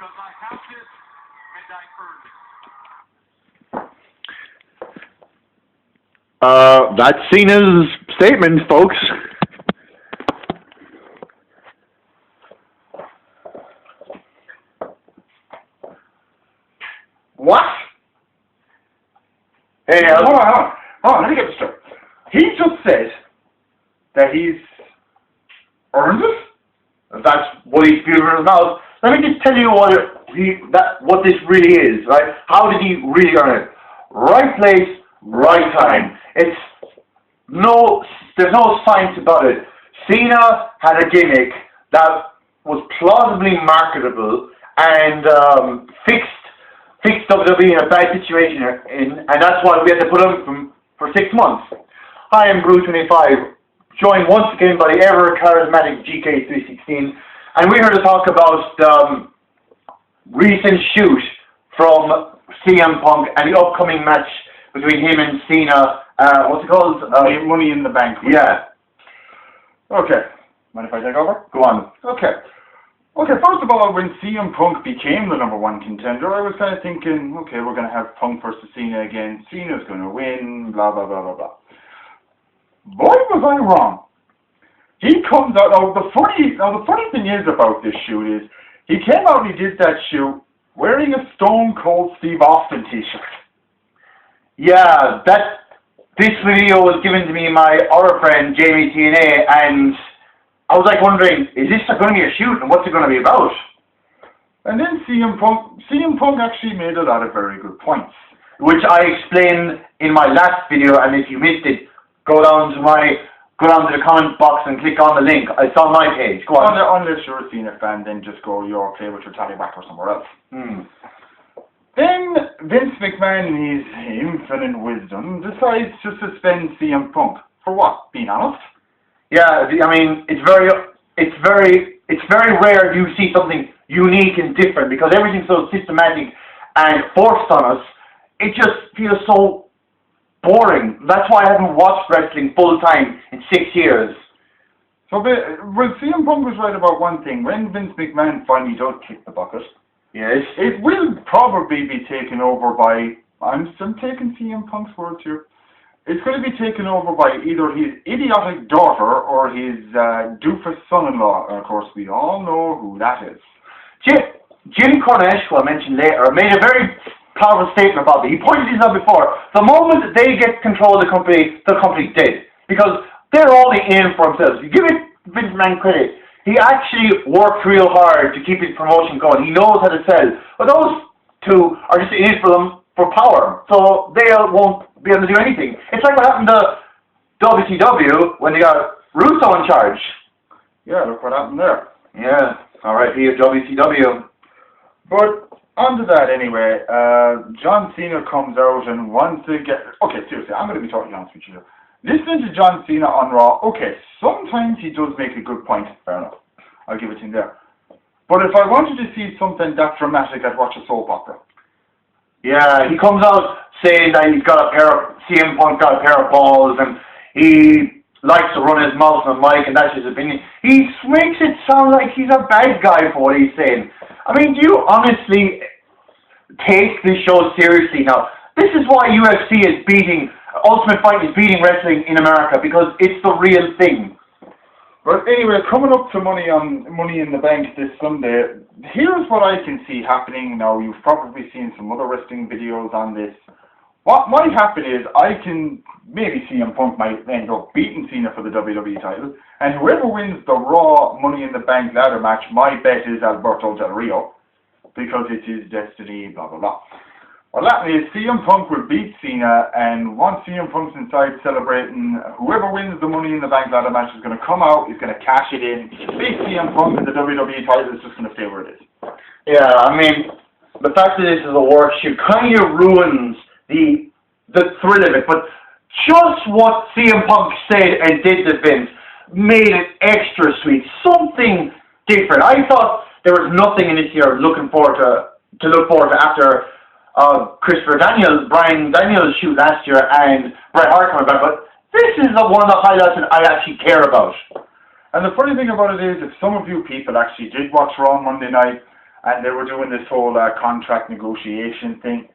because I have this midnight early. That's Cena's statement, folks. What? Hey, hold on, let me get this straight. He just said that he's earned it? That's what he's spewed in his mouth. Let me just tell you what this really is, right? How did he really earn it? Right place, right time. There's no science about it. Cena had a gimmick that was plausibly marketable and fixed WWE in a bad situation, and that's why we had to put him for 6 months. Hi, I'm Boru25, joined once again by the ever-charismatic GK316, and we're here to talk about recent shoot from CM Punk and the upcoming match between him and Cena. What's it called? Money in the Bank. Yeah. Okay. Mind if I take over? Go on. Okay, first of all, when CM Punk became the #1 contender, I was kind of thinking, okay, we're going to have Punk versus Cena again. Cena's going to win, blah, blah, blah, blah, blah. Boy, was I wrong. He comes out, now the funny thing is about this shoot is, he came out and he did that shoot wearing a Stone Cold Steve Austin t-shirt. Yeah, this video was given to me by my other friend, Jamie TNA, and I was like wondering, is this going to be a shoot, and what's it going to be about? And then CM Punk actually made a lot of very good points, which I explained in my last video, and if you missed it, go down to the comment box and click on the link. It's on my page. Go on. Unless you're a Cena fan, then just go, you're okay with your tallywhack or somewhere else. Then Vince McMahon, in his infinite wisdom, decides to suspend CM Punk. For what? Being honest? Yeah, I mean, it's very rare you see something unique and different, because everything's so systematic and forced on us. It just feels so boring. That's why I haven't watched wrestling full time in 6 years. So, well, CM Punk was right about one thing. When Vince McMahon finally does kick the bucket, yes, it will probably be taken over by, I'm still taking CM Punk's words here, it's going to be taken over by either his idiotic daughter or his doofus son-in-law. And of course, we all know who that is. Jim Cornette, who I mentioned later, made a very powerful statement about it. He pointed this out before. The moment that they get control of the company's dead. Because they're only in for themselves. You give it Vince McMahon credit. He actually worked real hard to keep his promotion going. He knows how to sell. But those two are just in it for power. So they won't be able to do anything. It's like what happened to WCW when they got Russo in charge. Yeah, look what happened there. Yeah, R.I.P. of WCW. But onto that anyway, John Cena comes out and wants to get... Okay, seriously, I'm going to be totally honest with you. Listening to John Cena on Raw, okay, sometimes he does make a good point. Fair enough. I'll give it to him there. But if I wanted to see something that dramatic, I'd watch a soap opera. Yeah, he comes out saying that CM Punk got a pair of balls, and he likes to run his mouth on the mic, and that's his opinion. He makes it sound like he's a bad guy for what he's saying. I mean, do you honestly take this show seriously now? This is why UFC is Ultimate Fighting is beating wrestling in America, because it's the real thing. But anyway, coming up to Money in the Bank this Sunday, here's what I can see happening. Now, you've probably seen some other wrestling videos on this. What might happen is, maybe CM Punk might end up beating Cena for the WWE title, and whoever wins the Raw Money in the Bank ladder match, my bet is Alberto Del Rio, because it's his destiny, blah, blah, blah. What happened is CM Punk will beat Cena, and once CM Punk's inside celebrating, whoever wins the Money in the Bank ladder match is going to come out, he's going to cash it in, beat CM Punk, and the WWE title is just going to stay where it is. Yeah, I mean, the fact that this is a work shoot kind of ruins the thrill of it, but just what CM Punk said and did to Vince made it extra sweet, something different. I thought there was nothing in this year looking forward to look forward to after Brian Daniels shoot last year and Bret Hart coming back, but this is one of the highlights that I actually care about. And the funny thing about it is, if some of you people actually did watch Raw Monday night, and they were doing this whole contract negotiation thing.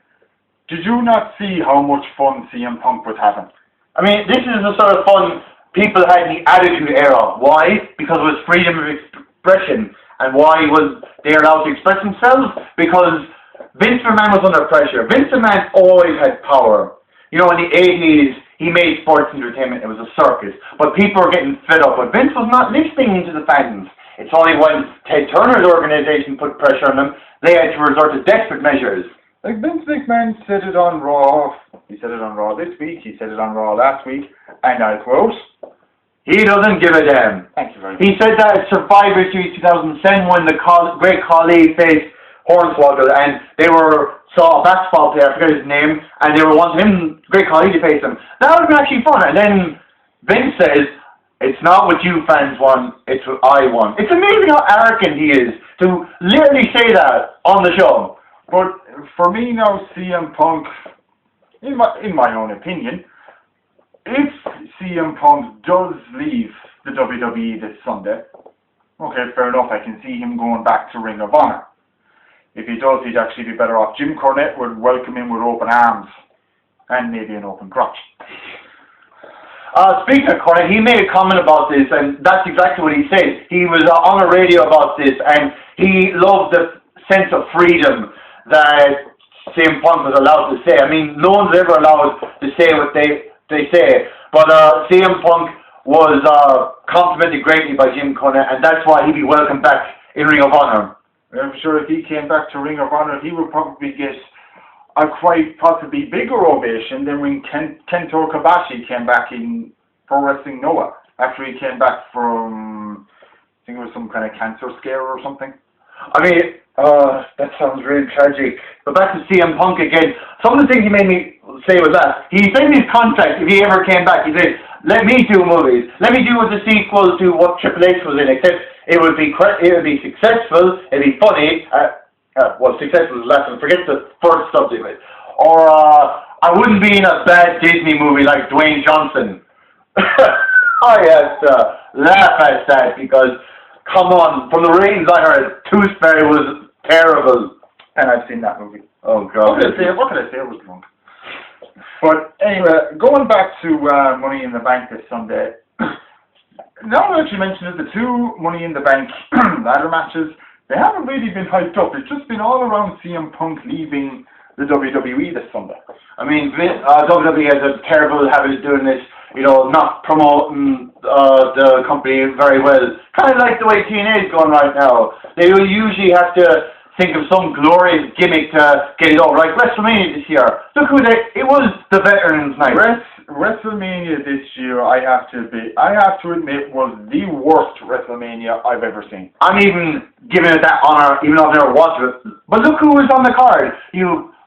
Did you not see how much fun CM Punk was having? I mean, this is the sort of fun people had in the Attitude Era. Why? Because it was freedom of expression. And why was they allowed to express themselves? Because Vince McMahon was under pressure. Vince McMahon always had power. You know, in the 80s, he made sports entertainment. It was a circus. But people were getting fed up. But Vince was not listening to the fans. It's only when Ted Turner's organization put pressure on them, they had to resort to desperate measures. Like Vince McMahon said it on Raw. He said it on Raw this week. He said it on Raw last week. And I quote, He doesn't give a damn. thank you very much. He said that at Survivor Series 2010 when the Great Khali faced Hornswoggle and they saw a basketball player, I forget his name, and they were wanting him, Great Khali, to face him. That would have been actually fun. And then Vince says, it's not what you fans want, it's what I want. It's amazing how arrogant he is to literally say that on the show. But for me now, CM Punk, in my own opinion, if CM Punk does leave the WWE this Sunday, okay, fair enough, I can see him going back to Ring of Honor. If he does, he'd actually be better off. Jim Cornette would welcome him with open arms and maybe an open crotch. Speaking of Cornette, he made a comment about this, and that's exactly what he said. He was on the radio about this, and he loved the sense of freedom that CM Punk was allowed to say. I mean, no one's ever allowed to say what they say, but CM Punk was complimented greatly by Jim Cornette, and that's why he'd be welcomed back in Ring of Honor. I'm sure if he came back to Ring of Honor, he would probably get a quite possibly bigger ovation than when Kento Kobashi came back in Pro Wrestling Noah, after he came back from, I think it was some kind of cancer scare or something. I mean, that sounds really tragic. But back to CM Punk again. Some of the things he made me say was that he said in his contract, if he ever came back, he said, let me do movies. Let me do the sequel to what Triple H was in, except it would be successful, it'd be funny. Well, successful is less than forget the first subject of it. Or I wouldn't be in a bad Disney movie like Dwayne Johnson. I have to laugh at that because, come on, from the ratings I heard, Tooth Fairy was terrible. And I've seen that movie. Oh, God. What can I say? I was drunk. But anyway, going back to Money in the Bank this Sunday, now that you mentioned it, the two Money in the Bank ladder matches, they haven't really been hyped up. It's just been all around CM Punk leaving the WWE this Sunday. I mean, WWE has a terrible habit of doing this, you know, not promoting the company very well. Kind of like the way TNA is going right now. They will usually have to think of some glorious gimmick to get it over. Like WrestleMania this year. Look who it was the Veterans Night. WrestleMania this year, I have to admit, was the worst WrestleMania I've ever seen. I'm even giving it that honor, even though I've never watched it. But look who was on the card.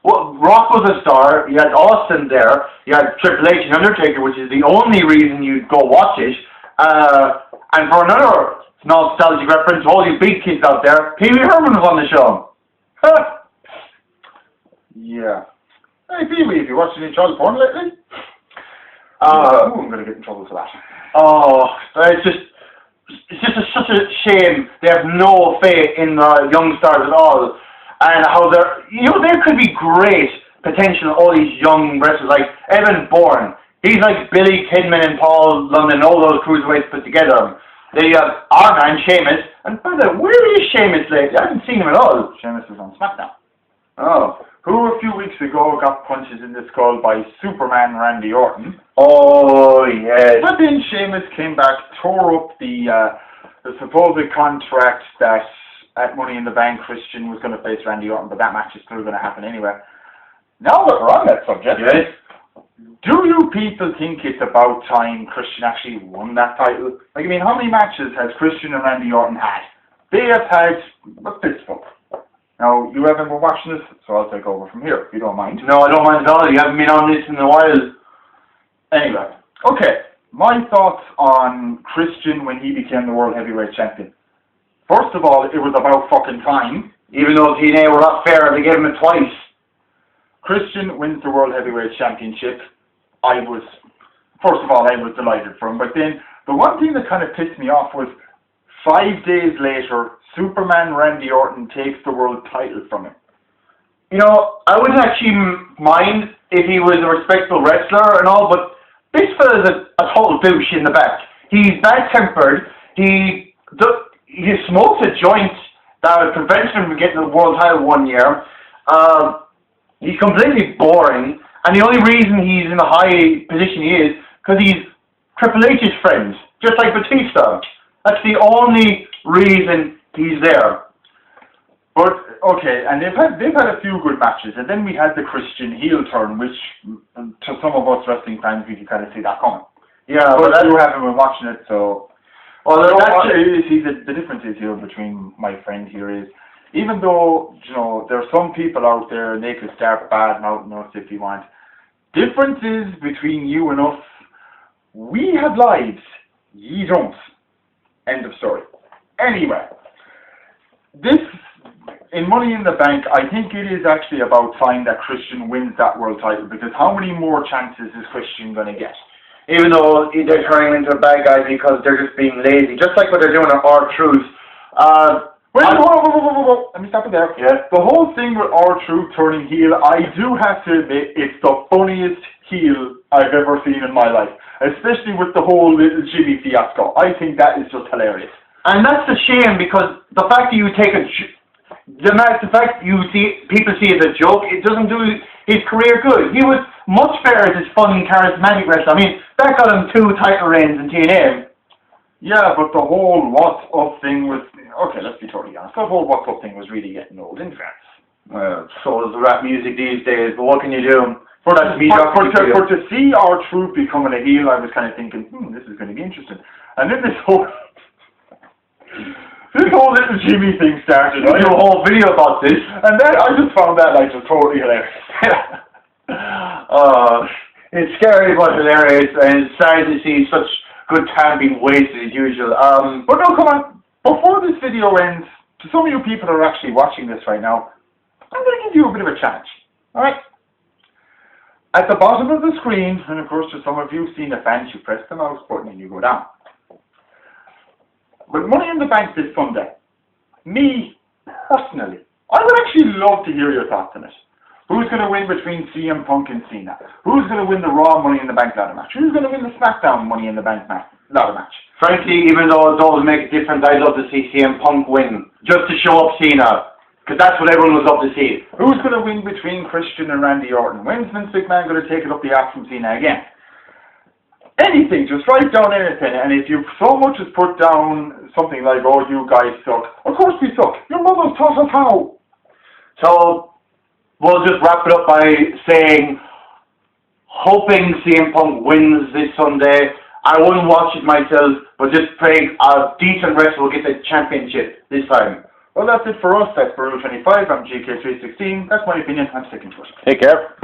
Rock was a star. You had Austin there. You had Triple H and Undertaker, which is the only reason you'd go watch it. And for another nostalgic reference, all you big kids out there, Pee Wee Herman was on the show. Huh. Yeah. Hey, Pee Wee, have you watched any child porn lately? I'm going to get in trouble for that. Oh, it's just such a shame. They have no faith in the young stars at all. And how there could be great potential in all these young wrestlers, like Evan Bourne. He's like Billy Kidman and Paul London, all those cruiserweights put together. They have our man, Sheamus. And by the way, where is Sheamus lately? I haven't seen him at all. Sheamus is on SmackDown. Oh. Who a few weeks ago got punches in the skull by Superman Randy Orton. Oh, yes. But then Sheamus came back, tore up the supposed contract that at Money in the Bank Christian was going to face Randy Orton, but that match is still going to happen anyway. Now that we're on that subject, yes. Do you people think it's about time Christian actually won that title? Like, I mean, how many matches has Christian and Randy Orton had? They have had a fistful. Now, you haven't been watching this, so I'll take over from here, if you don't mind. No, I don't mind at all. You haven't been on this in a while. Anyway, okay. My thoughts on Christian when he became the World Heavyweight Champion. First of all, it was about fucking time. Even though TNA were not fair, they gave him it twice. Christian wins the World Heavyweight Championship. First of all, I was delighted for him. But then, the one thing that kind of pissed me off was 5 days later, Superman Randy Orton takes the world title from him. You know, I wouldn't actually mind if he was a respectable wrestler and all, but this fella's a total douche in the back. He's bad-tempered. He smokes a joint that prevents him from getting the world title 1 year. He's completely boring, and the only reason he's in the high position he is because he's Triple H's friend, just like Batista. That's the only reason he's there. But okay, and they've had a few good matches, and then we had the Christian heel turn, which to some of us wrestling fans we can kind of see that coming. Yeah, but you haven't been watching it, so. Well, see, the difference is here between my friend here is, even though there are some people out there and they could start bad mouthing us if you want. Difference is between you and us. We have lives, ye don't. End of story. Anyway, this. In Money in the Bank, I think it is actually about time that Christian wins that world title, because how many more chances is Christian going to get? Even though they're turning into a bad guy because they're just being lazy, just like what they're doing at R-Truth. Wait, whoa. Let me stop it there. Yeah. The whole thing with R-Truth turning heel, I do have to admit, it's the funniest heel I've ever seen in my life. Especially with the whole little Jimmy fiasco. I think that is just hilarious. And that's a shame, because the fact that you take the fact you see people see it as a joke, it doesn't do his career good. He was much better as his fun, charismatic wrestler. I mean, that got him 2 title reigns in TNA. Yeah, but the whole what's up thing was, okay, let's be totally honest, the whole what's up thing was really getting old in France. Well, so is the rap music these days, but what can you do? For to see R-Truth becoming a heel, I was kind of thinking, this is going to be interesting. And then this whole little Jimmy thing started. I do a whole video about this, and then I just found that just totally hilarious. It's scary but hilarious, and it's sad to see such good time being wasted as usual. But no, come on. Before this video ends, to some of you people who are actually watching this right now, I'm going to give you a bit of a challenge. All right. At the bottom of the screen, and of course, to some of you seen the fans, you press the mouse button and you go down. With Money in the Bank this Sunday, me, personally, I would actually love to hear your thoughts on it. Who's going to win between CM Punk and Cena? Who's going to win the Raw Money in the Bank ladder match? Who's going to win the SmackDown Money in the Bank ladder match? Frankly, even though it does make a difference, I'd love to see CM Punk win, just to show up Cena. Because that's what everyone was up to see. Who's going to win between Christian and Randy Orton? When's Vince McMahon going to take it up the ass from Cena again? Anything, just write down anything. And if you so much as put down something like, oh, you guys suck. Of course we suck. Your mother's taught us how. So, we'll just wrap it up by saying, hoping CM Punk wins this Sunday. I wouldn't watch it myself, but just praying a decent wrestler will get the championship this time. Well, that's it for us. That's Boru25. I'm GK316. That's my opinion. I'm sticking to it. Take care.